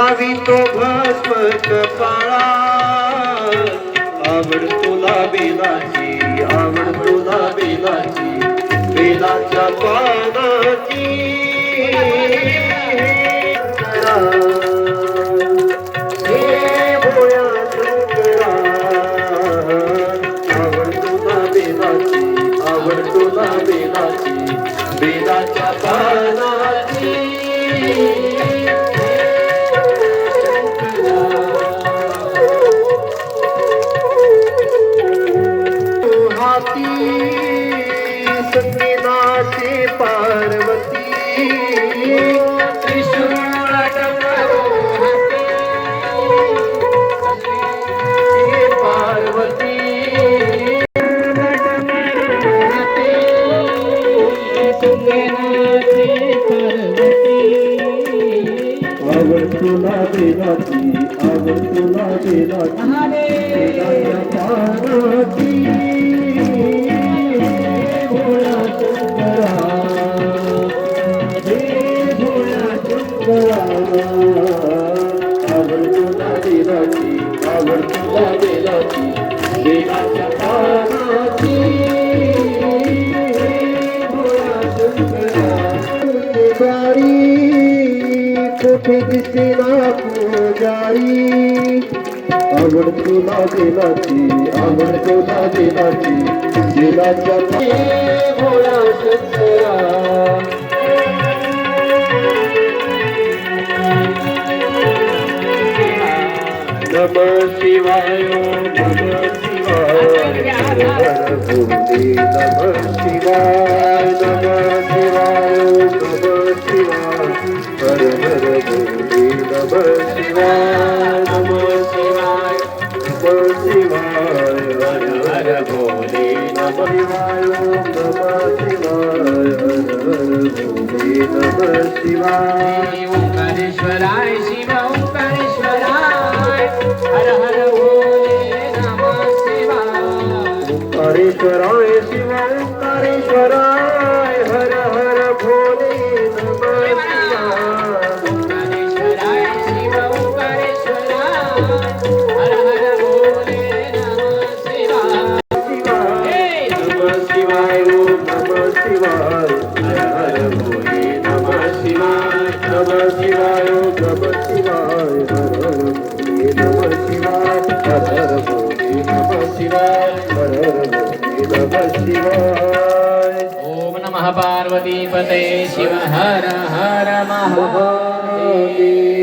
लावी तो भस्म कपाळा आवड तुला बेलाची आवड तुला बेलाची बेलाच्या पानाची हे भोळ्या शंकरा आवड तुला बेलाची आवड तुला बेलाची बेलाच्या पानाची संगीनाचे पार्वती त्रिशूळ पार्वती आवड तुला बेलाची आवड तुला बेलाची पार्वती आवड तुला बेलाची आवड तुला बेलाची बेलाच्या पानाची कुठे दिसेना पुजारी आवड तुला बेलाची आवड तुला बेलाची बेलाच्या भोळा शंकरा नमः शिवाय नमः शिवाय हर हर भोले नमः शिवाय नमः शिवाय नमः शिवाय हर हर भोले नमः शिवाय नमः शिवाय नमः शिवाय हर हर भोले नमः शिवाय नमः शिवाय हर हर भोले नमः शिवाय ओंकारेश्वराय शिव ओंकारेश्वराय हर हर भोले नमः शिवाय ओंकारेश्वराय शिव ओंकारेश्वराय हर हर भोले नमः शिवाय ओंकारेश्वराय शिव ओंकारेश्वराय हर हर भोले नमः शिवाय नमः शिवाय ओम नमः शिवाय हर हर भोले नमः शिवाय नमः शिवाय ओम नमः शिवाय हर हर भोले नमः शिवाय हर हर भोले नमः शिवाय हर हर भोले नमः शिवाय ओम नमः पार्वती पते शिव हर हर महादेव।